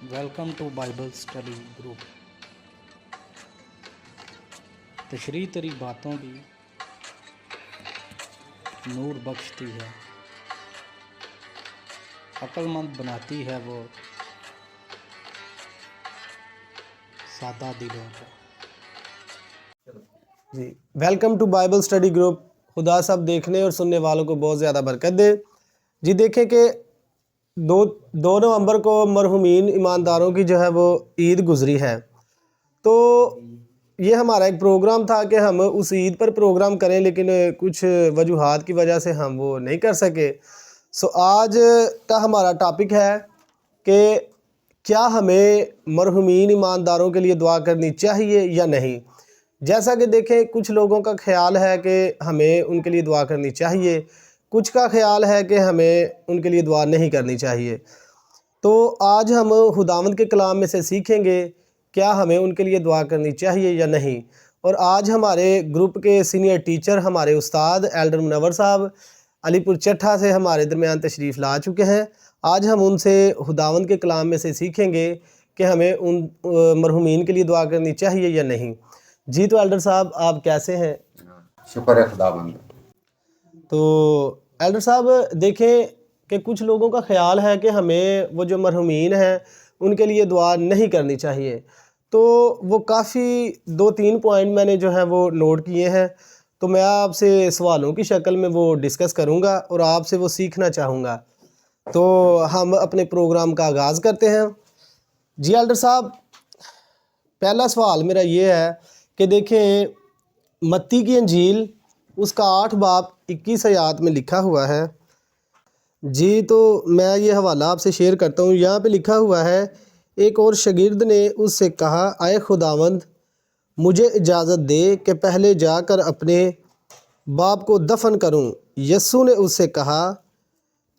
Welcome to Bible study group. तशरीह तेरी बातों की नूर बख्शती है, अक्लमंद बनाती है वो सादा दिलों को। जी welcome to Bible study group. खुदा सब देखने और सुनने वालों को बहुत ज़्यादा बरकत दे। जी देखें कि दो नवंबर को मरहूमीन ईमानदारों की जो है वो ईद गुज़री है। तो ये हमारा एक प्रोग्राम था कि हम उस ईद पर प्रोग्राम करें, लेकिन कुछ वजूहात की वजह से हम वो नहीं कर सके। सो आज का हमारा टॉपिक है कि क्या हमें मरहूमीन ईमानदारों के लिए दुआ करनी चाहिए या नहीं। जैसा कि देखें, कुछ लोगों का ख्याल है कि हमें उनके लिए दुआ करनी चाहिए, कुछ का ख्याल है कि हमें उनके लिए दुआ नहीं करनी चाहिए। तो आज हम खुदावंद के कलाम में से सीखेंगे क्या हमें उनके लिए दुआ करनी चाहिए या नहीं। और आज हमारे ग्रुप के सीनियर टीचर, हमारे उस्ताद एल्डर मुनव्वर साहब अलीपुर चट्ठा से हमारे दरमियान तशरीफ़ ला चुके हैं। आज हम उनसे खुदावंद के कलाम में से सीखेंगे कि हमें उन मरहूमीन के लिए दुआ करनी चाहिए या नहीं। जी तो एल्डर साहब, आप कैसे हैं? शुक्र है खुदावंद। तो एल्डर साहब देखें कि कुछ लोगों का ख्याल है कि हमें वो जो मरहूमीन हैं उनके लिए दुआ नहीं करनी चाहिए। तो वो काफ़ी 2-3 पॉइंट मैंने जो है वो नोट किए हैं, तो मैं आपसे सवालों की शक्ल में वो डिस्कस करूंगा और आपसे वो सीखना चाहूँगा। तो हम अपने प्रोग्राम का आगाज़ करते हैं। जी एल्डर साहब, पहला सवाल मेरा ये है कि देखें, मत्ती की अंजील उसका 8 बाब 21 आयत में लिखा हुआ है। जी तो मैं ये हवाला आपसे शेयर करता हूँ। यहाँ पे लिखा हुआ है, एक और शागिर्द ने उससे कहा, आए खुदावंद, मुझे इजाज़त दे कि पहले जाकर अपने बाप को दफन करूँ। यस्सु ने उससे कहा,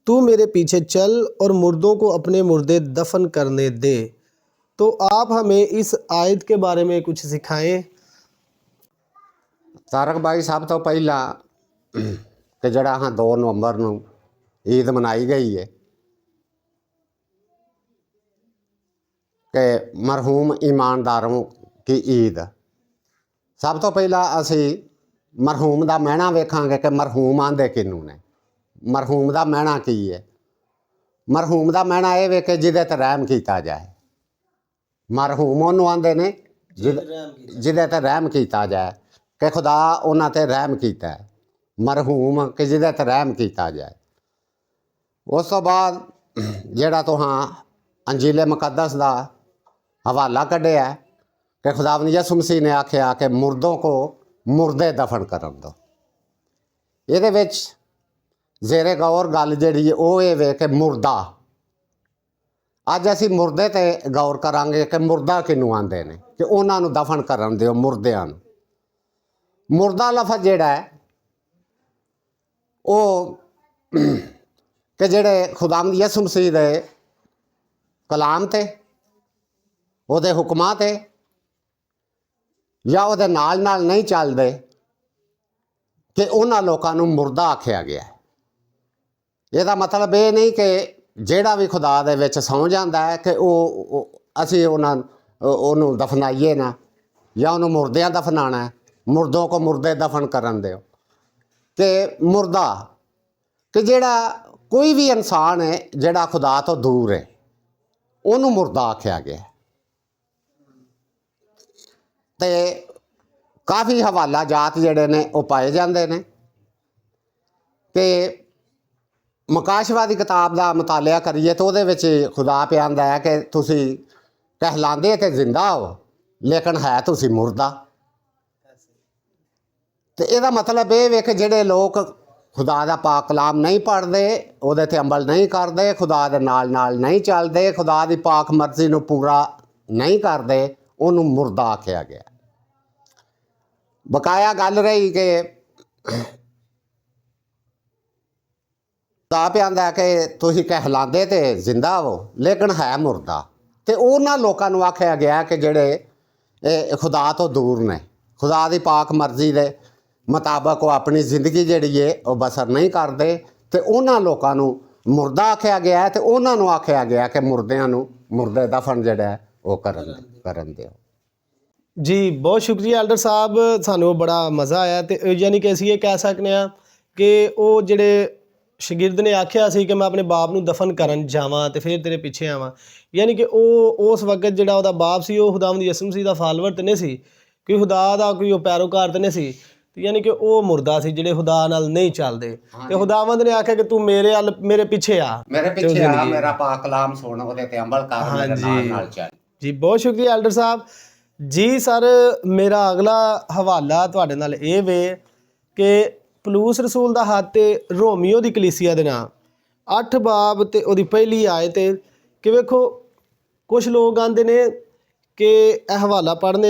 तू मेरे पीछे चल और मुर्दों को अपने मुर्दे दफन करने दे। तो आप हमें इस आयत के बारे में कुछ सिखाएं। तारक भाई, सब तो पहला कि जड़ा हाँ 2 नवंबर ਨੂੰ ईद मनाई गई है कि मरहूम ईमानदारों की ईद। सब तो पहला असी मरहूम का महना वेखांगे कि मरहूम आंदे किनू ने। मरहूम का महना की है? मरहूम का महना ये वे कि जिदे ते रहम किया जाए। मरहूम उन्होंने आंदे ने जिदे ते रहम किया जाए, कि खुदा उन्हां ते रहम कीता है। मरहूम कि जिदे ते रहम किया जाए। उस तो बाद जेड़ा तुहां अंजीले मुकद्दस का हवाला कढ़िया कि खुदावंद यसु मसीह ने आख्या कि मुर्दों को मुर्दे दफन करन दो। ये विच जेरे गौर गल जिहड़ी वो ये वे कि मुर्दा। अज असी मुर्दे ते गौर करांगे कि मुर्दा किनू आंदे ने, कि उन्हां नू दफन करन दिओ मुर्दिआं नू। मुर्दा लफज जिहड़ा है वो कि जेड़े खुदावंद यसु मसीह दे कलाम ते उहदे हुक्मां ते या उहदे नाल नाल नहीं चलदे, कि उन्हां लोकां नू मुर्दा आख्या गया है। इहदा मतलब ये नहीं कि जेड़ा भी खुदा दे विच सौ जांदा है कि असी उन्होंने दफनाइए ना, या उन्होंने मुर्दियां दफनाना है। मुर्दों को मुर्दे दफन करन दो। कि मुर्दा कि जेड़ा कोई भी इंसान है जेड़ा खुदा तो दूर है, उन्होंने मुर्दा आख्या गया। तो काफ़ी हवाला जात जेड़े ने वो पाए जाते हैं कि मकाशवा की किताब का मुतालिया करिए तो वो खुदा पे आंदा है कि तुसी कहलांदे ते जिंदा हो, लेकिन है तुसी मुर्दा। तो यदा मतलब ये वे कि जेड़े लोग खुदा का पाक कलाम नहीं पढ़ते, उहदे ते अमल नहीं करते, खुदा दे नाल नाल नहीं चलते, खुदा की पाक मर्जी नू पूरा नहीं करते, उन्होंने मुर्दा आख्या गया। बकाया गल रही कि खुदा पे आंदा कि तुसी कहलांदे ते जिंदा हो, लेकिन है मुर्दा। तो उन्हां लोकां नू आख्या गया कि जेड़े खुदा तो दूर ने, खुदा की पाक मर्जी दे मुताबक वो अपनी जिंदगी जिहड़ी है वो बसर नहीं करते। तो उन्हां लोकां नू मुर्दा आख्या गया है। तो उन्हां नू आख्या गया कि मुर्दियां नू ਮੁਰਦੇ ਦਫਨ ਜਿਹੜਾ ਹੈ ਉਹ ਕਰਨ ਦਿਓ। ਜੀ ਬਹੁਤ ਸ਼ੁਕਰੀਆ ਐਲਡਰ ਸਾਹਿਬ, ਸਾਨੂੰ ਬੜਾ ਮਜ਼ਾ ਆਇਆ। ਤੇ ਯਾਨੀ ਕਿ ਅਸੀਂ ਇਹ ਕਹਿ ਸਕਦੇ ਹਾਂ ਕਿ ਉਹ ਜਿਹੜੇ ਸ਼ਾਗਿਰਦ ਨੇ ਆਖਿਆ ਸੀ ਕਿ ਮੈਂ ਆਪਣੇ ਬਾਪ ਨੂੰ ਦਫਨ ਕਰਨ ਜਾਵਾਂ ਤੇ ਫਿਰ ਤੇਰੇ ਪਿੱਛੇ ਆਵਾਂ, ਯਾਨੀ ਕਿ ਉਹ ਉਸ ਵਕਤ ਜਿਹੜਾ ਉਹਦਾ ਬਾਪ ਸੀ ਉਹ ਖੁਦਾਵੰਦ ਯਿਸੂ ਮਸੀਹ ਦਾ ਫਾਲੋਵਰ ਤਾਂ ਨਹੀਂ ਸੀ, ਕੋਈ ਖੁਦਾ ਦਾ ਕੋਈ ਉਹ ਪੈਰੋਕਾਰ ਤਾਂ ਨਹੀਂ ਸੀ, ਯਾਨੀ ਕਿ ਉਹ ਮੁਰਦਾ ਸੀ ਜਿਹੜੇ ਖੁਦਾ ਨਾਲ ਨਹੀਂ ਚੱਲਦੇ। ਤੇ ਖੁਦਾਵੰਦ ਨੇ ਆਖਿਆ ਕਿ ਤੂੰ ਮੇਰੇ ਪਿੱਛੇ ਆ, ਮੇਰਾ ਪਾਕ ਕਲਾਮ ਸੁਣ, ਉਹਦੇ ਤੇ ਅਮਲ ਕਰ, ਮੇਰੇ ਨਾਲ ਚੱਲ। ਜੀ ਬਹੁਤ ਸ਼ੁਕਰੀਆ ਐਲਡਰ ਸਾਹਿਬ ਜੀ। ਸਰ ਮੇਰਾ ਅਗਲਾ ਹਵਾਲਾ ਤੁਹਾਡੇ ਨਾਲ ਇਹ ਵੇ ਕਿ ਪਲੂਸ ਰਸੂਲ ਦਾ ਹੱਥ ਤੇ ਰੋਮੀਓ ਦੀ ਕਲੀਸਿਆ ਦੇ ਨਾਂ 8 ਬਾਬ ਤੇ ਉਹਦੀ ਪਹਿਲੀ ਆਇਤ ਕਿ ਵੇਖੋ ਕੁਝ ਲੋਕ ਆਂਦੇ ਨੇ कि यह हवाला पढ़ने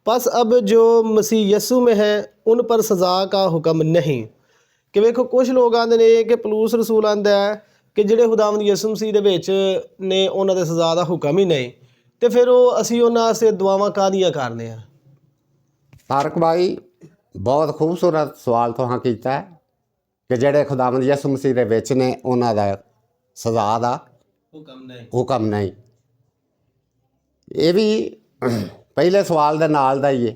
बस अब जो मसीह यसू में है उन पर सज़ा का हुक्म नहीं। कि वेखो कुछ लोग आते हैं कि पलूस रसूल आंदा है कि जिहड़े खुदावंद यसू मसीह दे विच ने उन्हां दे सज़ा का हुक्म ही नहीं, तो फिर वो असीं उन्हां वास्ते दुआवां काहदियां करने आ। तारक भाई बहुत खूबसूरत सवाल तुहां कीता है कि जिहड़े खुदावंद यसू मसीह दे विच ने उन्हां दा सज़ा का हुक्म नहीं। ये भी पहले सवाल दे नाल दा ही है।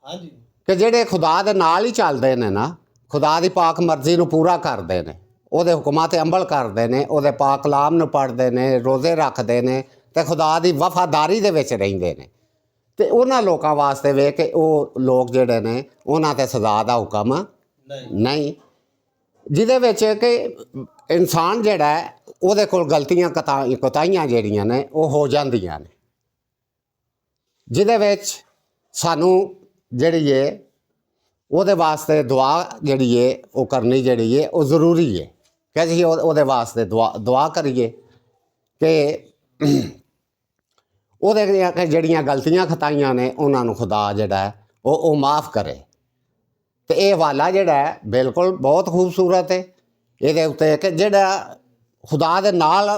हाँ जी। कि जिहड़े खुदा दे नाल ही चलदे ने ना, खुदा दी पाक मर्जी नूं पूरा करदे ने, ਉਹਦੇ ਹੁਕਮਾਂ ਤੇ ਅਮਲ ਕਰਦੇ ਨੇ, ਉਹਦੇ ਪਾਕ ਕਲਾਮ ਨੂੰ ਪੜ੍ਹਦੇ ਨੇ, ਰੋਜ਼ੇ ਰੱਖਦੇ ਨੇ ਤੇ ਖੁਦਾ ਦੀ ਵਫਾਦਾਰੀ ਦੇ ਵਿੱਚ ਰਹਿੰਦੇ ਨੇ, ਤੇ ਉਹਨਾਂ ਲੋਕਾਂ ਵਾਸਤੇ ਵੇ ਕਿ ਉਹ ਲੋਕ ਜਿਹੜੇ ਨੇ ਉਹਨਾਂ ਤੇ ਸਜ਼ਾ ਦਾ ਹੁਕਮ ਨਹੀਂ, ਜਿਹਦੇ ਵਿੱਚ ਕਿ ਇਨਸਾਨ ਜਿਹੜਾ ਹੈ ਉਹਦੇ ਕੋਲ ਗਲਤੀਆਂ ਕੋਤਾਹੀਆਂ ਜਿਹੜੀਆਂ ਨੇ ਉਹ ਹੋ ਜਾਂਦੀਆਂ ਨੇ, ਜਿਹਦੇ ਵਿੱਚ ਸਾਨੂੰ ਜਿਹੜੀ ਹੈ ਉਹਦੇ ਵਾਸਤੇ ਦੁਆ ਜਿਹੜੀ ਹੈ ਉਹ ਕਰਨੀ ਜਿਹੜੀ ਹੈ ਉਹ ਜ਼ਰੂਰੀ ਹੈ ਕਿ ਅਸੀਂ ਉਹਦੇ ਵਾਸਤੇ ਦੁਆ ਕਰੀਏ ਕਿ ਉਹਦੇ ਜਿਹੜੀਆਂ ਗਲਤੀਆਂ ਖਤਾਈਆਂ ਨੇ ਉਹਨਾਂ ਨੂੰ ਖੁਦਾ ਜਿਹੜਾ ਹੈ ਉਹ ਮਾफ़ ਕਰੇ। ਤੇ ਇਹ ਹਵਾਲਾ ਜਿਹੜਾ ਹੈ ਬਿਲਕੁਲ ਬਹੁਤ ਖੂਬਸੂਰਤ ਹੈ। ਇਹਦੇ ਉੱਤੇ ਕਿ ਜਿਹੜਾ ਖੁਦਾ ਦੇ ਨਾਲ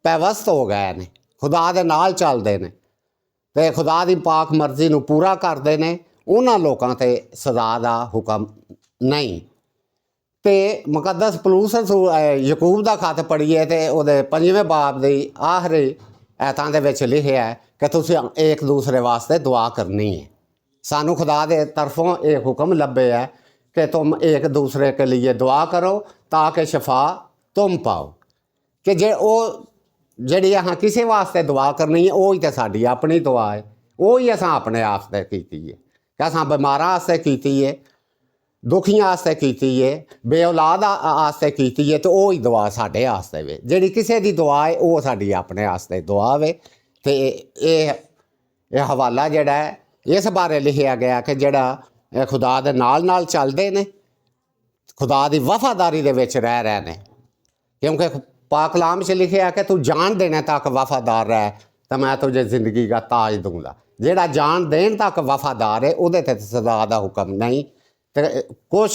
ਪੈਵਸਤ ਹੋ ਗਏ ਨੇ, ਖੁਦਾ ਦੇ ਨਾਲ ਚੱਲਦੇ ਨੇ ਤੇ ਖੁਦਾ ਦੀ ਪਾਕ ਮਰਜ਼ੀ ਨੂੰ ਪੂਰਾ ਕਰਦੇ ਨੇ, ਉਹਨਾਂ ਲੋਕਾਂ ਤੇ ਸਜ਼ਾ ਦਾ ਹੁਕਮ ਨਹੀਂ। ਤੇ ਮੁਕੱਦਸ ਪਲੂਸ ਯਕੂਬ ਦਾ ਖੱਤ ਪੜ੍ਹੀਏ ਤੇ ਉਹਦੇ 5ਵੇਂ ਬਾਬ ਦੀ ਆਖਰੀ ਐਤਾਂ ਦੇ ਵਿੱਚ ਲਿਖਿਆ ਹੈ ਕਿ ਤੁਸੀਂ ਇੱਕ ਦੂਸਰੇ ਵਾਸਤੇ ਦੁਆ ਕਰਨੀ है। सानू खुदा दे तरफों एक हुक्म लभे है कि तुम एक दूसरे के लिए दुआ करो ताकि शफा तुम पाओ। कि जे वो जी अं किसी वास्ते दुआ करनी है वही तो साड़ी अपनी दुआ है, वही असां अपने वास्ते की है, कि असां बीमारां वास्ते की है, दुखियां वास्ते की है, बेऔलाद वास्ते की है, तो वही दुआ साढ़े वास्ते वे। जी किसी की दुआ है वो साड़ी अपने वास्ते दुआ वे। तो ये हवाला जिहड़ा है इस बारे लिखा गया कि जिहड़ा खुदा दे नाल चलते ने, खुदा की वफादारी दे विच रह रहे ने, क्योंकि पाक कलाम च लिखा कि तू जान देने तक वफादार रह तो मैं तुझे जिंदगी का ताज दूंगा। जिहड़ा जान देन तक वफादार है उहदे ते सज़ा दा हुक्म नहीं। तो कुछ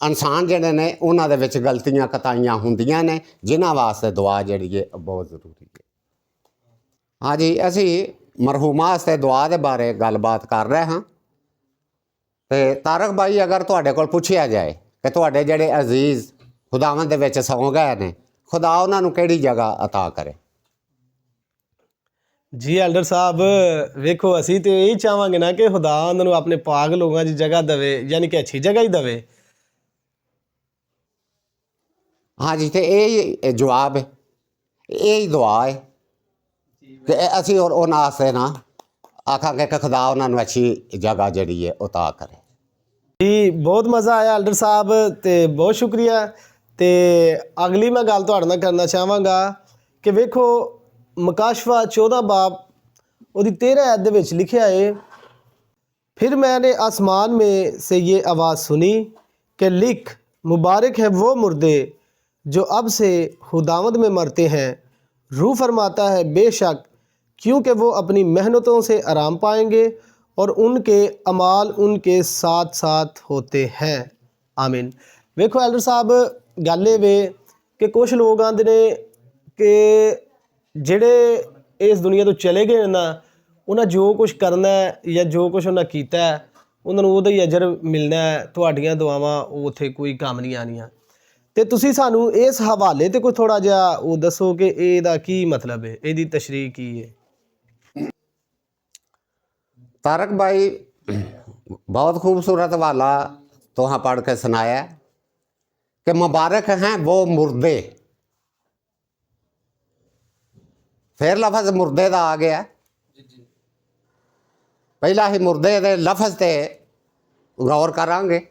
इंसान जिहड़े ने उन्हां दे विच गलतियां कताइयां हुंदियां ने जिन्हां वास्ते दुआ जिहड़ी है बहुत जरूरी है। हाँ जी, असी मरहूमां वास्ते दुआ के बारे गलबात कर रहे हाँ। तो तारक भाई अगर तुहाडे कोल पुछया जाए कि तुहाडे जिहड़े अजीज़ खुदावंद दे विच सौ गए ने, खुदा उन्हां नूं किहड़ी जगह अता करे? जी एल्डर साहब वेखो असी तो यही चाहांगे ना कि खुदा उन्होंने अपने पाक लोगों की जगह दवे, यानी कि अच्छी जगह ही दवे। हाँ जी, तो यही जवाब है, यही दुआ है कि असी और उन्हां वास्ते ना आखांगे कि खुदा उन्होंने अच्छी जगह जिहड़ी है उता करे। जी बहुत मज़ा आया एल्डर साहब, तो बहुत शुक्रिया। तो अगली मैं गल तुहाडे नाल करना चाहांगा कि वेखो मकाशवा 14 बाब उसकी 13 आयत दे विच लिखिया है, फिर मैंने आसमान में से ये आवाज़ सुनी कि लिख, मुबारक है वो मुर्दे जो अब से खुदावंद में मरते हैं। रूह फरमाता है बेशक, क्योंकि वो अपनी मेहनतों से आराम पाएंगे और उनके अमाल उनके साथ साथ होते हैं। आमीन। वेखो एल्डर साहब गल ये वे कि कुछ लोग आंदे ने कि जिहड़े इस दुनिया तो चले गए ना, उन्हें जो कुछ करना है या जो कुछ उन्हें कीता है उन्होंने उहदा ही अजर मिलना है, तुहाडियां दुआवां उत्थे कोई काम नहीं आनियां। ਤੇ ਤੁਸੀਂ ਸਾਨੂੰ ਇਸ ਹਵਾਲੇ ਤੇ ਕੋਈ ਥੋੜਾ ਜਿਹਾ ਉਹ ਦੱਸੋ ਕਿ ਇਹਦਾ ਕੀ ਮਤਲਬ ਹੈ, ਇਹਦੀ ਤਸ਼ਰੀਹ ਕੀ ਹੈ। तारक भाई बहुत खूबसूरत वाला तुहां पढ़ के सुनाया कि मुबारक हैं वो मुर्दे, फिर लफज मुर्दे का आ गया। पहला ही मुर्दे दे लफज ते गौर करांगे।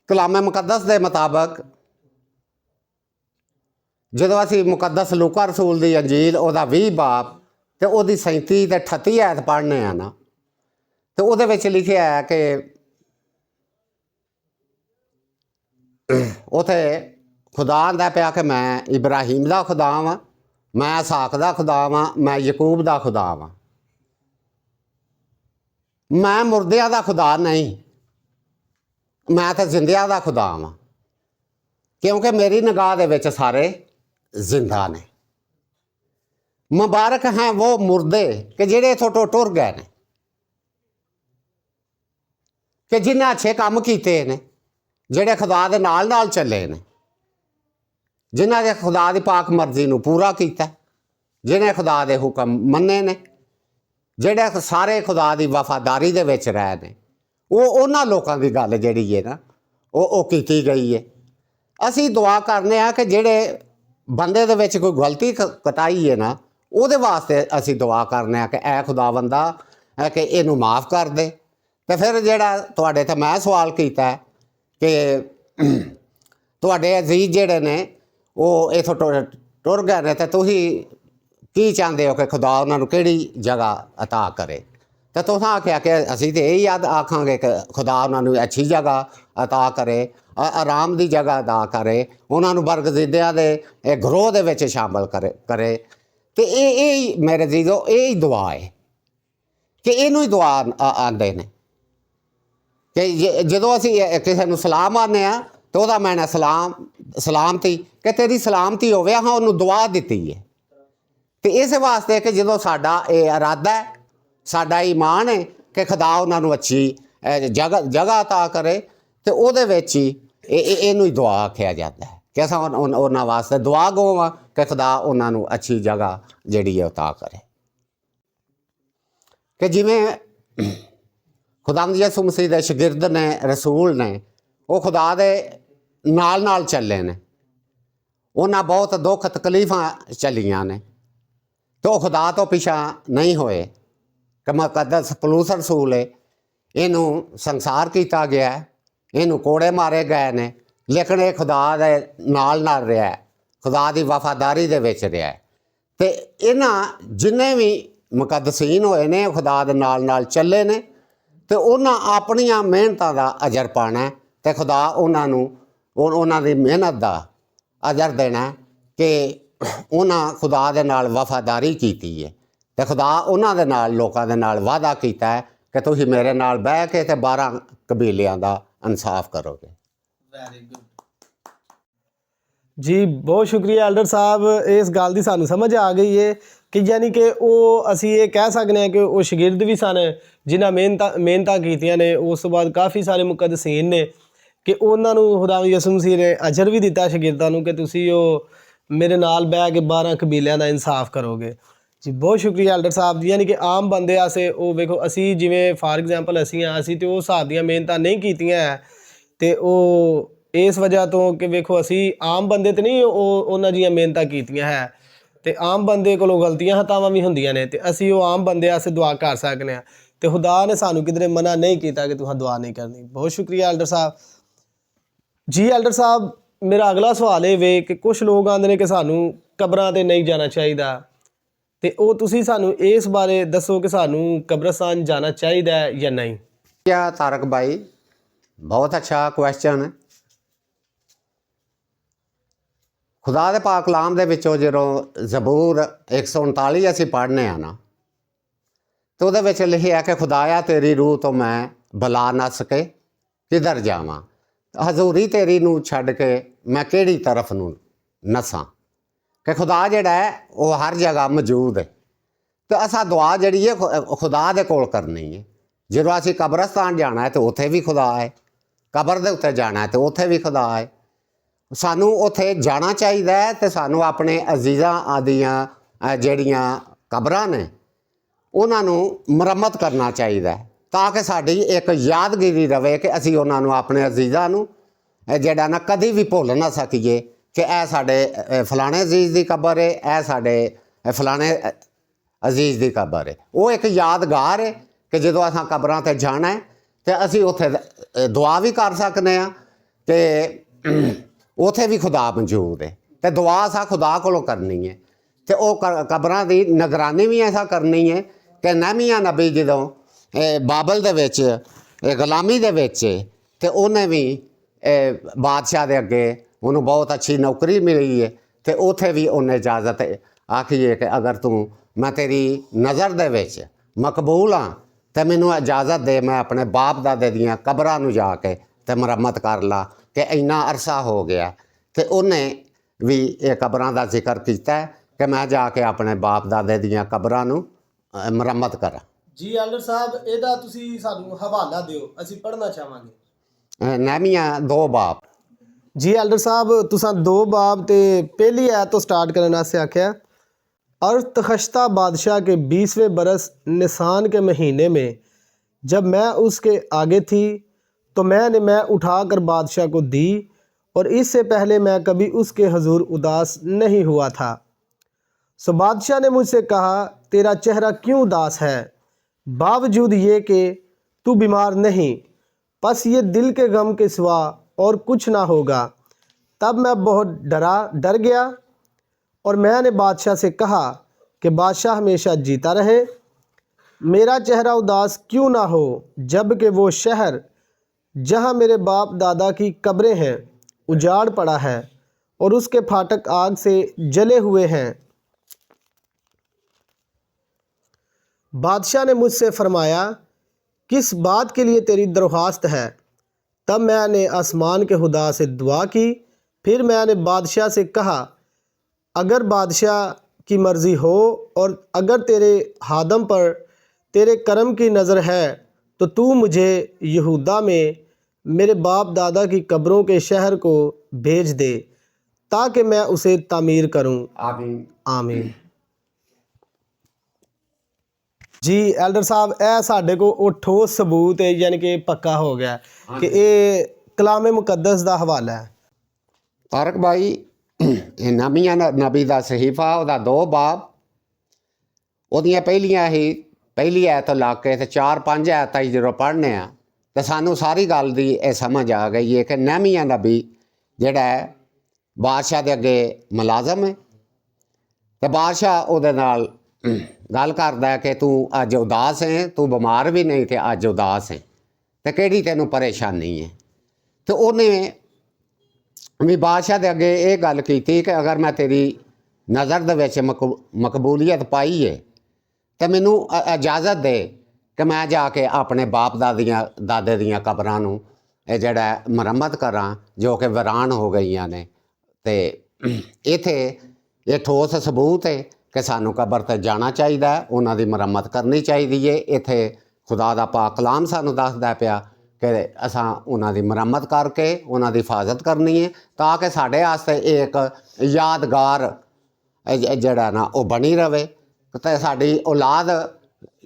कलाम मुकद्दस के मुताबिक ਜਦੋਂ ਅਸੀਂ ਮੁਕੱਦਸ ਲੂਕਾ ਰਸੂਲ ਦੀ ਅੰਜੀਲ ਉਹਦਾ 20 ਬਾਬ ਤੇ ਉਹਦੀ 37 ਤੇ 38 ਐਤ ਪੜ੍ਹਨੇ ਆ ਨਾ, ਤੇ ਉਹਦੇ ਵਿੱਚ ਲਿਖਿਆ ਹੈ ਕਿ ਉਥੇ ਖੁਦਾ ਆਂਦਾ ਪਿਆ ਕਿ ਮੈਂ ਇਬਰਾਹੀਮ ਦਾ ਖੁਦਾ ਵਾਂ, ਮੈਂ ਇਸਾਕ ਦਾ ਖੁਦਾ ਵਾਂ, ਮੈਂ ਯਕੂਬ ਦਾ ਖੁਦਾ ਵਾਂ, ਮੈਂ ਮੁਰਦਿਆਂ ਦਾ ਖੁਦਾ ਨਹੀਂ, ਮੈਂ ਤਾਂ ਜ਼ਿੰਦਿਆਂ ਦਾ ਖੁਦਾ ਵਾਂ, ਕਿਉਂਕਿ ਮੇਰੀ ਨਿਗਾਹ ਦੇ ਵਿੱਚ ਸਾਰੇ जिंदा ने। मुबारक हैं वो मुर्दे कि जेड़े इथों टुर गए ने, कि जिन्हें अच्छे काम किए ने, जेड़े खुदा दे नाल नाल चले ने, जिन्हें ने खुदा की पाक मर्जी नूं पूरा किया, जिन्हें खुदा दे हुक्म मन्ने ने, जेड़े सारे खुदा की वफादारी दे विच रहे ने, वो उन्हां लोकां दी गल जिहड़ी है ना वो कीती गई है। असीं दुआ करने आ कि जेड़े बंदे दे विच कोई गलती कताई है ना, ਉਹਦੇ ਵਾਸਤੇ ਅਸੀਂ ਦੁਆ ਕਰਨੇ ਆ ਕਿ ਐ ਖੁਦਾਵੰਦਾ ਕਿ ਇਹਨੂੰ ਮਾफ़ ਕਰ ਦੇ। ਤੇ ਫਿਰ ਜਿਹੜਾ ਤੁਹਾਡੇ ਤੇ ਮੈਂ ਸਵਾਲ ਕੀਤਾ ਕਿ ਤੁਹਾਡੇ ਅਜ਼ੀਜ਼ ਜਿਹੜੇ ਨੇ ਉਹ ਇੱਥੋਂ ਟੁਰ ਗਏ ਨੇ, ਤੇ ਤੁਸੀਂ ਕੀ ਚਾਹੁੰਦੇ ਹੋ ਕਿ ਖੁਦਾ ਉਹਨਾਂ ਨੂੰ ਕਿਹੜੀ ਜਗ੍ਹਾ ਅਤਾ ਕਰੇ? ਤੇ ਤੁਸੀਂ ਆਖਿਆ ਕਿ ਅਸੀਂ ਤਾਂ ਇਹੀ ਆਖਾਂਗੇ ਕਿ ਖੁਦਾ ਉਹਨਾਂ ਨੂੰ ਅੱਛੀ ਜਗ੍ਹਾ ਅਤਾ ਕਰੇ, ਆਰਾਮ ਦੀ ਜਗ੍ਹਾ ਅਦਾ ਕਰੇ, ਉਹਨਾਂ ਨੂੰ ਬਰਗਜ਼ੀਦਿਆਂ ਦੇ ਗਰੋਹ ਦੇ ਵਿੱਚ ਸ਼ਾਮਲ ਕਰੇ। ਤੇ ਇਹ ਮੇਰੇ ਜੀਜੋ ਇਹ ਹੀ ਦੁਆ ਹੈ ਕਿ ਇਹਨੂੰ ਹੀ ਦੁਆ ਆਉਂਦੇ ਨੇ ਕਿ ਜਦੋਂ ਅਸੀਂ ਕਿਸੇ ਨੂੰ ਸਲਾਮ ਆਉਂਦੇ ਹਾਂ ਤਾਂ ਉਹਦਾ ਮੈਨਾ ਸਲਾਮਤੀ, ਕਿ ਤੇਰੀ ਸਲਾਮਤੀ ਹੋਵੇ, ਹਾਂ ਉਹਨੂੰ ਦੁਆ ਦਿੱਤੀ ਹੈ। ਤੇ ਇਸ ਵਾਸਤੇ ਕਿ ਜਦੋਂ ਸਾਡਾ ਇਹ ਇਰਾਦਾ ਹੈ, ਸਾਡਾ ਈਮਾਨ ਹੈ ਕਿ ਖੁਦਾ ਉਹਨਾਂ ਨੂੰ ਅੱਛੀ ਜਗ੍ਹਾ ਅਤਾ ਕਰੇ, ਤੇ ਉਹਦੇ ਵਿੱਚ ਹੀ ਇਹਨੂੰ ਹੀ ਦੁਆ ਆਖਿਆ ਜਾਂਦਾ ਹੈ ਕਿ ਅਸਾਂ ਉਹਨਾਂ ਵਾਸਤੇ ਦੁਆ ਗੋ ਹਾਂ ਕਿ ਖੁਦਾ ਉਹਨਾਂ ਨੂੰ ਅੱਛੀ ਜਗ੍ਹਾ ਜਿਹੜੀ ਹੈ ਅਤਾ ਕਰੇ। ਕਿ ਜਿਵੇਂ ਖੁਦਾਵੰਦ ਯਿਸੂ ਮਸੀਹ ਦੇ ਸ਼ਾਗਿਰਦ ਨੇ, ਰਸੂਲ ਨੇ, ਉਹ ਖੁਦਾ ਦੇ ਨਾਲ ਨਾਲ ਚੱਲੇ ਨੇ, ਉਹਨਾਂ ਬਹੁਤ ਦੁੱਖ ਤਕਲੀਫਾਂ ਚੱਲੀਆਂ ਨੇ, ਤੇ ਉਹ ਖੁਦਾ ਤੋਂ ਪਿਛਾ ਨਹੀਂ ਹੋਏ ਕਿ ਮੁਕੱਦਸ ਪੌਲੁਸ ਰਸੂਲ ਹੈ, ਇਹਨੂੰ ਸੰਸਾਰ ਕੀਤਾ ਗਿਆ, ਇਹਨੂੰ ਕੋੜੇ ਮਾਰੇ ਗਏ ਨੇ, ਲੇਕਿਨ ਇਹ ਖੁਦਾ ਦੇ ਨਾਲ ਨਾਲ ਰਿਹਾ, ਖੁਦਾ ਦੀ ਵਫਾਦਾਰੀ ਦੇ ਵਿੱਚ ਰਿਹਾ। ਤੇ ਇਹਨਾਂ ਜਿੰਨੇ ਵੀ ਮੁਕੱਦਸੀਨ ਹੋਏ ਨੇ ਖੁਦਾ ਦੇ ਨਾਲ ਨਾਲ ਚੱਲੇ ਨੇ, ਤੇ ਉਹਨਾਂ ਆਪਣੀਆਂ ਮਿਹਨਤਾਂ ਦਾ ਅਜਰ ਪਾਉਣਾ, ਤੇ ਖੁਦਾ ਉਹਨਾਂ ਨੂੰ ਉਹਨਾਂ ਦੀ ਮਿਹਨਤ ਦਾ ਅਜਰ ਦੇਣਾ ਕਿ ਉਹਨਾਂ ਖੁਦਾ ਦੇ ਨਾਲ ਵਫਾਦਾਰੀ ਕੀਤੀ ਹੈ। ਤੇ ਖੁਦਾ ਉਹਨਾਂ ਦੇ ਨਾਲ, ਲੋਕਾਂ ਦੇ ਨਾਲ ਵਾਅਦਾ ਕੀਤਾ ਹੈ ਕਿ ਤੁਸੀਂ ਮੇਰੇ ਨਾਲ ਬਹਿ ਕੇ ਤੇ 12 ਕਬੀਲਿਆਂ ਦਾ ਇਨਸਾਫ ਕਰੋਗੇ। ਵੈਰੀ ਗੁੱਡ ਜੀ, ਬਹੁਤ ਸ਼ੁਕਰੀਆ ਐਲਡਰ ਸਾਹਿਬ, ਇਸ ਗੱਲ ਦੀ ਸਾਨੂੰ ਸਮਝ ਆ ਗਈ ਹੈ ਕਿ ਯਾਨੀ ਕਿ ਉਹ ਅਸੀਂ ਇਹ ਕਹਿ ਸਕਦੇ ਹਾਂ ਕਿ ਉਹ ਸ਼ਾਗਿਰਦ ਵੀ ਸਨ ਜਿਨ੍ਹਾਂ ਮਿਹਨਤਾਂ ਕੀਤੀਆਂ ਨੇ। ਉਸ ਤੋਂ ਬਾਅਦ ਕਾਫੀ ਸਾਰੇ ਮੁਕੱਦਸੀਨ ਨੇ ਕਿ ਉਹਨਾਂ ਨੂੰ ਖੁਦਾਵੰਦ ਯਿਸੂ ਮਸੀਹ ਨੇ ਅਜਰ ਵੀ ਦਿੱਤਾ ਸ਼ਾਗਿਰਦਾਂ ਨੂੰ ਕਿ ਤੁਸੀਂ ਉਹ ਮੇਰੇ ਨਾਲ ਬਹਿ ਕੇ 12 ਕਬੀਲਿਆਂ ਦਾ ਇਨਸਾਫ ਕਰੋਗੇ। ਜੀ ਬਹੁਤ ਸ਼ੁਕਰੀਆ ਐਲਡਰ ਸਾਹਿਬ ਜੀ। ਯਾਨੀ ਕਿ ਆਮ ਬੰਦੇ ਆਸੇ ਉਹ ਵੇਖੋ, ਅਸੀਂ ਜਿਵੇਂ ਫਾਰ ਐਗਜ਼ਾਮਪਲ ਅਸੀਂ ਤੇ ਉਹ ਹਿਸਾਬ ਦੀਆਂ ਮਿਹਨਤਾਂ ਨਹੀਂ ਕੀਤੀਆਂ, ਤੇ ਉਹ ਇਸ ਵਜ੍ਹਾ ਤੋਂ ਕਿ ਵੇਖੋ ਅਸੀਂ ਆਮ ਬੰਦੇ ਤੇ ਨਹੀਂ ਉਹਨਾਂ ਦੀਆਂ ਮਿਹਨਤਾਂ ਕੀਤੀਆਂ ਹੈ, ਤੇ ਆਮ ਬੰਦੇ ਕੋਲੋਂ ਗਲਤੀਆਂ ਹਤਾਵਾਂ ਵੀ ਹੁੰਦੀਆਂ ਨੇ, ਤੇ ਅਸੀਂ ਉਹ ਆਮ ਬੰਦੇ ਆਸੇ ਦੁਆ ਕਰ ਸਕਦੇ ਹਾਂ, ਤੇ ਖੁਦਾ ਨੇ ਸਾਨੂੰ ਕਿਧਰੇ ਮਨਾ ਨਹੀਂ ਕੀਤਾ ਕਿ ਤੁਸੀਂ ਦੁਆ ਨਹੀਂ ਕਰਨੀ। ਬਹੁਤ ਸ਼ੁਕਰੀਆ ਐਲਡਰ ਸਾਹਿਬ ਜੀ। ਐਲਡਰ ਸਾਹਿਬ, ਮੇਰਾ ਅਗਲਾ ਸਵਾਲ ਇਹ ਵੇ ਕਿ ਕੁਛ ਲੋਕ ਆਉਂਦੇ ਨੇ ਕਿ ਸਾਨੂੰ ਕਬਰਾਂ 'ਤੇ ਨਹੀਂ ਜਾਣਾ ਚਾਹੀਦਾ, ਤੇ ਉਹ ਤੁਸੀਂ ਸਾਨੂੰ ਇਸ ਬਾਰੇ ਦੱਸੋ ਕਿ ਸਾਨੂੰ ਕਬਰਸਤਾਨ ਜਾਣਾ ਚਾਹੀਦਾ ਹੈ ਜਾਂ ਨਹੀਂ। क्या तारक भाई, बहुत अच्छा क्वेश्चन है। खुदा दे पाक कलाम दे विचों ਜਦੋਂ ਜ਼ਬੂਰ 139 ਅਸੀਂ ਪੜ੍ਹਨੇ ਆ ਨਾ, ਤੇ ਉਹਦੇ ਵਿੱਚ ਲਿਖਿਆ ਕਿ ਖੁਦਾਇਆ ਤੇਰੀ ਰੂਹ ਤੋਂ ਮੈਂ ਬਲਾ ਨੱਸ ਕੇ ਕਿੱਧਰ ਜਾਵਾਂ, ਹਜ਼ੂਰੀ ਤੇਰੀ ਨੂੰ ਛੱਡ ਕੇ ਮੈਂ ਕਿਹੜੀ ਤਰਫ ਨੂੰ ਨਸਾਂ। ਕਿ ਖੁਦਾ ਜਿਹੜਾ ਹੈ ਉਹ ਹਰ ਜਗ੍ਹਾ ਮੌਜੂਦ ਹੈ, ਤੇ ਅਸਾਂ ਦੁਆ ਜਿਹੜੀ ਹੈ ਖੁਦਾ ਦੇ ਕੋਲ ਕਰਨੀ ਹੈ ਜਦੋਂ ਅਸੀਂ ਕਬਰਸਤਾਨ ਜਾਣਾ ਹੈ ਤੇ ਉੱਥੇ ਵੀ ਖੁਦਾ ਹੈ, ਕਬਰ ਦੇ ਉੱਤੇ ਜਾਣਾ ਹੈ ਤੇ ਉੱਥੇ ਵੀ ਖੁਦਾ ਹੈ। ਸਾਨੂੰ ਉੱਥੇ ਜਾਣਾ ਚਾਹੀਦਾ ਹੈ ਤੇ ਸਾਨੂੰ ਆਪਣੇ ਅਜ਼ੀਜ਼ਾਂ ਦੀਆਂ ਜਿਹੜੀਆਂ ਕਬਰਾਂ ਨੇ ਉਹਨਾਂ ਨੂੰ ਮੁਰੰਮਤ ਕਰਨਾ ਚਾਹੀਦਾ ਹੈ, ਤਾਂ ਕਿ ਸਾਡੀ ਇੱਕ ਯਾਦਗਿਰੀ ਰਵੇ ਕਿ ਅਸੀਂ ਉਹਨਾਂ ਨੂੰ, ਆਪਣੇ ਅਜ਼ੀਜ਼ਾਂ ਨੂੰ ਜਿਹੜਾ ਨਾ ਕਦੀ ਵੀ ਭੁੱਲ ਨਾ ਸਕੀਏ ਕਿ ਇਹ ਸਾਡੇ ਫਲਾਣੇ ਅਜ਼ੀਜ਼ ਦੀ ਕਬਰ ਹੈ, ਇਹ ਸਾਡੇ ਫਲਾਣੇ ਅਜ਼ੀਜ਼ ਦੀ ਕਬਰ ਹੈ। ਉਹ ਇੱਕ ਯਾਦਗਾਰ ਹੈ ਕਿ ਜਦੋਂ ਅਸਾਂ ਕਬਰਾਂ 'ਤੇ ਜਾਣਾ ਹੈ ਤੇ ਅਸੀਂ ਉੱਥੇ ਦੁਆ ਵੀ ਕਰ ਸਕਨੇ ਹਾਂ ਤੇ ਉੱਥੇ ਵੀ ਖੁਦਾ ਮੌਜੂਦ ਹੈ ਤੇ ਦੁਆ ਅਸਾਂ ਖੁਦਾ ਕੋਲੋਂ ਕਰਨੀ ਹੈ। ਤੇ ਉਹ ਕਬਰਾਂ ਦੀ ਨਿਗਰਾਨੀ ਵੀ ਐਸਾ ਕਰਨੀ ਹੈ ਕਿ ਨਹਿਮੀਆਂ ਨਬੀ ਜਦੋਂ ਬਾਬਲ ਦੇ ਵਿੱਚ ਗੁਲਾਮੀ ਦੇ ਵਿੱਚ ਤੇ ਉਹਨੇ ਵੀ ਬਾਦਸ਼ਾਹ ਦੇ ਅੱਗੇ ਉਹਨੂੰ ਬਹੁਤ ਅੱਛੀ ਨੌਕਰੀ ਮਿਲੀ ਹੈ ਤੇ ਉੱਥੇ ਵੀ ਉਹਨੇ ਇਜਾਜ਼ਤ ਆਖੀ ਹੈ ਕਿ ਅਗਰ ਤੂੰ, ਮੈਂ ਤੇਰੀ ਨਜ਼ਰ ਦੇ ਵਿੱਚ ਮਕਬੂਲ ਹਾਂ ਤੇ ਮੈਨੂੰ ਇਜਾਜ਼ਤ ਦੇ, ਮੈਂ ਆਪਣੇ ਬਾਪ ਦਾਦੇ ਦੀਆਂ ਕਬਰਾਂ ਨੂੰ ਜਾ ਕੇ ਤੇ ਮੁਰੰਮਤ ਕਰ ਲਾ ਕਿ ਇੰਨਾ ਅਰਸਾ ਹੋ ਗਿਆ। ਤੇ ਉਹਨੇ ਵੀ ਇਹ ਕਬਰਾਂ ਦਾ ਜ਼ਿਕਰ ਕੀਤਾ ਕਿ ਮੈਂ ਜਾ ਕੇ ਆਪਣੇ ਬਾਪ ਦਾਦੇ ਦੀਆਂ ਕਬਰਾਂ ਨੂੰ ਮੁਰੰਮਤ ਕਰਾਂ। ਜੀ ਐਲਡਰ ਸਾਹਿਬ, ਇਹਦਾ ਤੁਸੀਂ ਸਾਨੂੰ ਹਵਾਲਾ ਦਿਓ, ਅਸੀਂ ਪੜ੍ਹਨਾ ਚਾਹਾਂਗੇ। ਨਹਿਮੀਆਂ 2 ਬਾਬ। जी एल्डर साहब, तुसां 2 बाब ते पहली आयत तो स्टार्ट करने वास्ते आख्या। अरतखश्ता बादशाह के 20वें बरस निसान के महीने में जब मैं उसके आगे थी तो मैं उठाकर बादशाह को दी, और इससे पहले मैं कभी उसके हजूर उदास नहीं हुआ था। सो बादशाह ने मुझसे कहा, तेरा चेहरा क्यों उदास है, बावजूद ये कि तू बीमार नहीं, बस ये दिल के गम के सिवा और कुछ ना होगा। तब मैं बहुत डर गया और मैंने बादशाह से कहा कि बादशाह हमेशा जीता रहे, मेरा चेहरा उदास क्यों ना हो, जबकि वो शहर जहाँ मेरे बाप दादा की कब्रें हैं उजाड़ पड़ा है और उसके फाटक आग से जले हुए हैं। बादशाह ने मुझसे फरमाया, किस बात के लिए तेरी दरख्वास्त है? तब मैंने आसमान के खुदा से दुआ की। फिर मैंने बादशाह से कहा, अगर बादशाह की मर्ज़ी हो और अगर तेरे हादम पर तेरे करम की नज़र है तो तू मुझे यहूदा में मेरे बाप दादा की कब्रों के शहर को भेज दे ताकि मैं उसे तामीर करूं। आमीन आमीन। जी एल्डर साहब, ਇਹ ਸਾਡੇ ਕੋਲ ਉਹ ਠੋਸ ਸਬੂਤ ਹੈ, ਯਾਨੀ ਕਿ ਪੱਕਾ ਹੋ ਗਿਆ ਕਿ ਇਹ ਕਲਾਮੇ ਮੁਕੱਦਸ ਦਾ ਹਵਾਲਾ ਹੈ। ਤਾਰਕ ਭਾਈ, ਇਹ ਨਹਿਮੀਆਂ ਨਬੀ ਦਾ ਸਹੀਫਾ, ਉਹਦਾ 2 ਬਾਬ, ਉਹਦੀਆਂ ਪਹਿਲੀ ਆਇਤ ਤੋਂ ਲਾ ਕੇ ਤੇ 4-5 ਆਇਤਾਂ ਜਦੋਂ ਪੜ੍ਹਨੇ ਆ ਤੇ ਸਾਨੂੰ ਸਾਰੀ ਗੱਲ ਦੀ ਇਹ ਸਮਝ ਆ ਗਈ ਹੈ ਕਿ ਨਹਿਮੀਆਂ ਨਬੀ ਜਿਹੜਾ ਹੈ ਬਾਦਸ਼ਾਹ ਦੇ ਅੱਗੇ ਮੁਲਾਜ਼ਮ ਹੈ ਤੇ ਬਾਦਸ਼ਾਹ ਉਹਦੇ ਨਾਲ ਗੱਲ ਕਰਦਾ ਕਿ ਤੂੰ ਅੱਜ ਉਦਾਸ ਹੈ, ਤੂੰ ਬਿਮਾਰ ਵੀ ਨਹੀਂ ਤੇ ਅੱਜ ਉਦਾਸ ਹੈ ਤੇ ਕਿਹੜੀ ਤੈਨੂੰ ਪਰੇਸ਼ਾਨੀ ਹੈ। ਤੇ ਉਹਨੇ ਵੀ ਬਾਦਸ਼ਾਹ ਦੇ ਅੱਗੇ ਇਹ ਗੱਲ ਕੀਤੀ ਕਿ ਅਗਰ ਮੈਂ ਤੇਰੀ ਨਜ਼ਰ ਦੇ ਵਿੱਚ ਮਕਬੂਲੀਅਤ ਪਾਈ ਹੈ ਤੇ ਮੈਨੂੰ ਇਜਾਜ਼ਤ ਦੇ ਕਿ ਮੈਂ ਜਾ ਕੇ ਆਪਣੇ ਬਾਪ ਦਾਦੇ ਦੀਆਂ ਕਬਰਾਂ ਨੂੰ ਇਹ ਜਿਹੜਾ ਮੁਰੰਮਤ ਕਰਾਂ ਜੋ ਕਿ ਵੀਰਾਨ ਹੋ ਗਈਆਂ ਨੇ। ਤੇ ਇੱਥੇ ਇਹ ਠੋਸ ਸਬੂਤ ਹੈ ਕਿ ਸਾਨੂੰ ਕਬਰ 'ਤੇ ਜਾਣਾ ਚਾਹੀਦਾ, ਉਹਨਾਂ ਦੀ ਮੁਰੰਮਤ ਕਰਨੀ ਚਾਹੀਦੀ ਹੈ। ਇੱਥੇ ਖੁਦਾ ਦਾ ਪਾਕ ਕਲਾਮ ਸਾਨੂੰ ਦੱਸਦਾ ਪਿਆ ਕਿ ਅਸਾਂ ਉਹਨਾਂ ਦੀ ਮੁਰੰਮਤ ਕਰਕੇ ਉਹਨਾਂ ਦੀ ਹਿਫਾਜ਼ਤ ਕਰਨੀ ਹੈ ਤਾਂ ਕਿ ਸਾਡੇ ਵਾਸਤੇ ਇੱਕ ਯਾਦਗਾਰ ਜਿਹੜਾ ਨਾ ਉਹ ਬਣੀ ਰਵੇ ਤੇ ਸਾਡੀ ਔਲਾਦ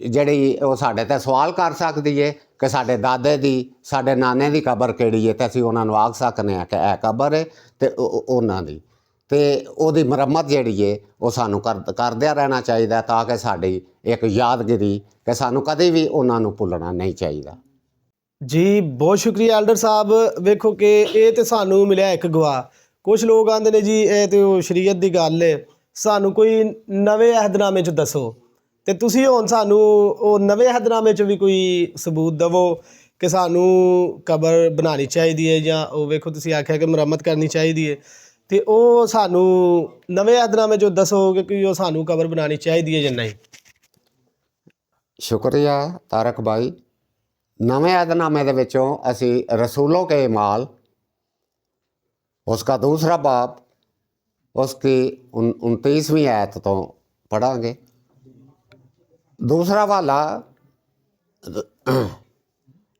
ਜਿਹੜੀ ਉਹ ਸਾਡੇ 'ਤੇ ਸਵਾਲ ਕਰ ਸਕਦੀ ਹੈ ਕਿ ਸਾਡੇ ਦਾਦੇ ਦੀ, ਸਾਡੇ ਨਾਨੇ ਦੀ ਕਬਰ ਕਿਹੜੀ ਹੈ, ਤੇ ਅਸੀਂ ਉਹਨਾਂ ਨੂੰ ਆਖ ਸਕਦੇ ਹਾਂ ਕਿ ਇਹ ਕਬਰ ਹੈ ਤੇ ਉਹਨਾਂ ਦੀ, ਤੇ ਉਹਦੀ ਮੁਰੰਮਤ ਜਿਹੜੀ ਹੈ ਉਹ ਸਾਨੂੰ ਕਰਦਿਆਂ ਰਹਿਣਾ ਚਾਹੀਦਾ ਤਾਂ ਕਿ ਸਾਡੀ ਇੱਕ ਯਾਦਗਿਰੀ ਕਿ ਸਾਨੂੰ ਕਦੇ ਵੀ ਉਹਨਾਂ ਨੂੰ ਭੁੱਲਣਾ ਨਹੀਂ ਚਾਹੀਦਾ। ਜੀ ਬਹੁਤ ਸ਼ੁਕਰੀਆ ਐਲਡਰ ਸਾਹਿਬ। ਵੇਖੋ ਕਿ ਇਹ ਤੇ ਸਾਨੂੰ ਮਿਲਿਆ ਇੱਕ ਗਵਾਹ। ਕੁਝ ਲੋਕ ਆਂਦੇ ਨੇ ਜੀ ਇਹ ਤੇ ਉਹ ਸ਼ਰੀਅਤ ਦੀ ਗੱਲ ਹੈ, ਸਾਨੂੰ ਕੋਈ ਨਵੇਂ ਅਹਿਦਨਾਮੇ 'ਚ ਦੱਸੋ, ਤੇ ਤੁਸੀਂ ਹੁਣ ਸਾਨੂੰ ਉਹ ਨਵੇਂ ਅਹਿਦਨਾਮੇ 'ਚ ਵੀ ਕੋਈ ਸਬੂਤ ਦੇਵੋ ਕਿ ਸਾਨੂੰ ਕਬਰ ਬਣਾਉਣੀ ਚਾਹੀਦੀ ਹੈ ਜਾਂ ਉਹ ਵੇਖੋ ਤੁਸੀਂ ਆਖਿਆ ਕਿ ਮੁਰੰਮਤ ਕਰਨੀ ਚਾਹੀਦੀ ਹੈ, ਤੇ ਉਹ ਸਾਨੂੰ ਨਵੇਂ ਅਹਿਦਨਾਮੇ 'ਚੋਂ ਦੱਸੋਗੇ ਕਿ ਉਹ ਸਾਨੂੰ ਕਬਰ ਬਣਾਉਣੀ ਚਾਹੀਦੀ ਹੈ ਜਾਂ ਨਹੀਂ। ਸ਼ੁਕਰੀਆ ਤਾਰਕ ਭਾਈ। ਨਵੇਂ ਅਹਿਦਨਾਮੇ ਦੇ ਵਿੱਚੋਂ ਅਸੀਂ ਰਸੂਲੋं के माल उसका 2 बाब उसकी 29वीं आयत तो पढ़ांगे। दूसरा वाला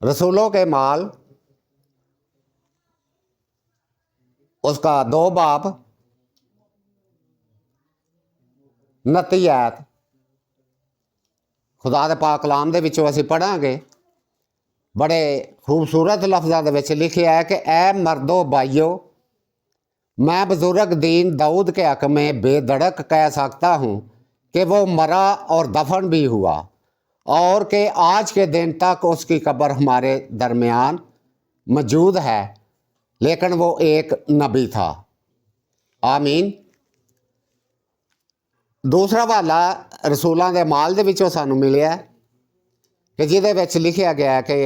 रसूलों के माल, उसका 2 बाब, 29 आयत खुदा दे पाक कलाम दे विचों असीं पढ़ांगे। बड़े खूबसूरत लफ्ज़ां दे विच लिखिया है कि ऐ मर्दो भाइयों, मैं बुजुर्ग दीन दाऊद के हक़ में बेधड़क कह सकता हूँ कि वो मरा और दफन भी हुआ, और कि आज के दिन तक उसकी कब्र हमारे दरमियान मौजूद है, लेकिन वो एक नबी था। आमीन। दूसरा वाला रसूलों के माल दे विचों सानू मिलिया कि जिहदे विच लिखिया गया कि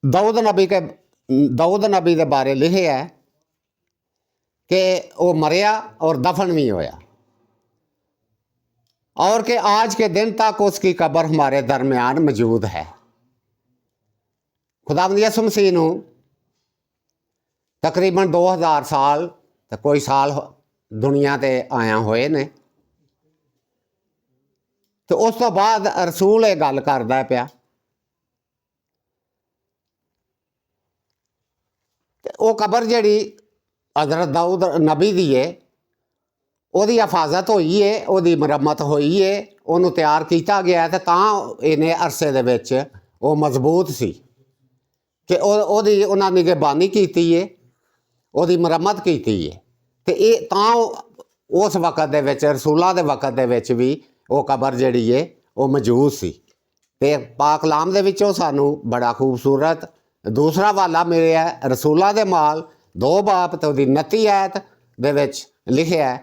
दाऊद नबी के बारे लिखिया है कि वो मरिया और दफन भी होया, और कि आज के दिन तक उसकी कब्र हमारे दरमियान मौजूद है। खुदावंद यसू मसीह नूं तकरीबन 2000 साल तो कोई साल दुनिया ते आया होए ने, तो उस तो बाद रसूल ये गल करदा पिया। वो कब्र जिहड़ी हज़रत दाऊद नबी दी है, ਉਹਦੀ हिफाजत होई है, ਉਹਦੀ मुरम्मत होई है, ਉਹਨੂੰ ਤਿਆਰ ਕੀਤਾ ਗਿਆ ਤੇ ਤਾਂ ਇਹਨੇ ਅਰਸੇ ਦੇ ਵਿੱਚ ਉਹ ਮਜ਼ਬੂਤ ਸੀ ਕਿ ਉਹਦੀ ਉਹਨਾਂ ਨਿਗਹਿਬਾਨੀ ਕੀਤੀ ਹੈ, ਉਹਦੀ ਮੁਰੰਮਤ ਕੀਤੀ ਹੈ। ਤੇ ਇਹ ਤਾਂ ਉਸ ਵਕਤ ਦੇ ਵਿੱਚ ਰਸੂਲਾਂ ਦੇ ਵਕਤ ਦੇ ਵਿੱਚ ਵੀ ਉਹ ਕਬਰ ਜਿਹੜੀ ਹੈ ਉਹ ਮੌਜੂਦ ਸੀ। ਤੇ ਪਾਕ ਕਲਾਮ ਦੇ ਵਿੱਚੋਂ ਸਾਨੂੰ ਬੜਾ ਖੂਬਸੂਰਤ ਦੂਸਰਾ ਵਾਲਾ ਮਿਲਿਆ ਰਸੂਲਾਂ ਦੇ ਮਾਲ 2 ਬਾਬ ਤੇ ਉਹਦੀ 29 ਆਇਤ ਦੇ ਵਿੱਚ ਲਿਖਿਆ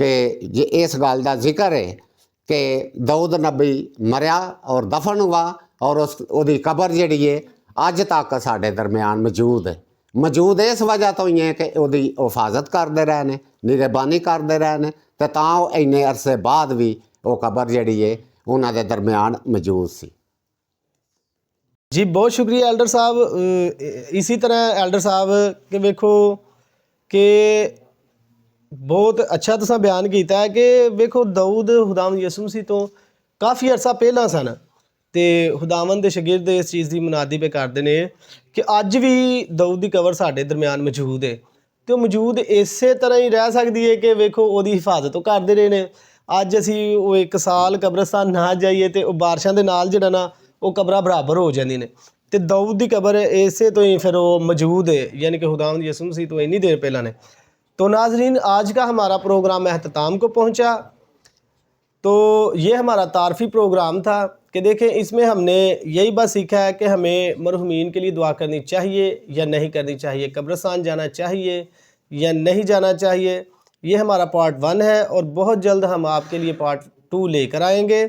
कि जे इस गल का जिक्र है कि दाऊद नबी मरिया और दफन हुआ, और उसकी कब्र जिहड़ी है अज तक साढ़े दरमियान मौजूद इस वजह तो ही है कि उसकी हिफाजत करते रहे ने, निगहबानी करते रहे ने, तो तां इन्ने अरसे बाद भी वो कब्र जिहड़ी है उन्हां दे दरमियान मौजूद सी। जी बहुत शुक्रिया एल्डर साहब। इसी तरह एल्डर साहब कि वेखो कि बहुत अच्छा तुसां बयान किया है कि वेखो दाऊद खुदावंद यसू मसीह तो काफ़ी अरसा पहला सन, तो खुदावंद दे शागिर्द इस चीज़ की मुनादी पे करते हैं कि अज भी दाऊद की कब्र साढ़े दरमियान मौजूद है, तो मौजूद इस तरह ही रह सकती है कि वेखो उसकी हिफाजत करते रहे ने। अज असी वो 1 साल कब्रस्तान ना जाइए तो बारिशों के नाल जिहड़ा ना वो कब्रां बराबर हो जांदी ने, तो दाऊद की कब्र इसे तो ही फिर वो मौजूद है, यानी कि खुदावंद यसू मसीह तो इन्नी देर पहला ने। तो नाजरीन आज का हमारा प्रोग्राम अख्ताम को पहुंचा, तो ये हमारा तारफ़ी प्रोग्राम था कि देखें इसमें हमने यही बात सीखा है कि हमें मरहुमीन के लिए दुआ करनी चाहिए या नहीं करनी चाहिए, कब्रिस्तान जाना चाहिए या नहीं जाना चाहिए। ये हमारा पार्ट 1 है, और बहुत जल्द हम आपके लिए पार्ट 2 लेकर आएंगे,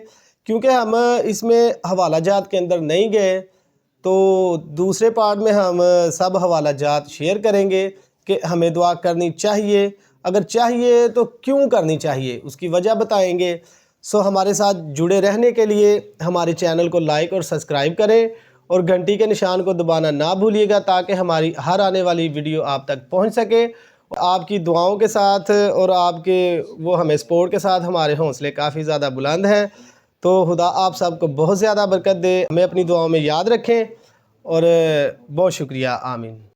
क्योंकि हम इसमें हवाला जात के अंदर नहीं गए, तो दूसरे पार्ट में हम सब हवाला जात शेयर करेंगे कि हमें दुआ करनी चाहिए, अगर चाहिए तो क्यों करनी चाहिए, उसकी वजह बताएंगे। सो हमारे साथ जुड़े रहने के लिए हमारे चैनल को लाइक और सब्सक्राइब करें, और घंटी के निशान को दबाना ना भूलिएगा, ताकि हमारी हर आने वाली वीडियो आप तक पहुंच सके। आपकी दुआओं के साथ और आपके वो हमें सपोर्ट के साथ हमारे हौसले काफ़ी ज़्यादा बुलंद हैं। तो खुदा आप सबको बहुत ज़्यादा बरकत दे, हमें अपनी दुआओं में याद रखें, और बहुत शुक्रिया। आमीन।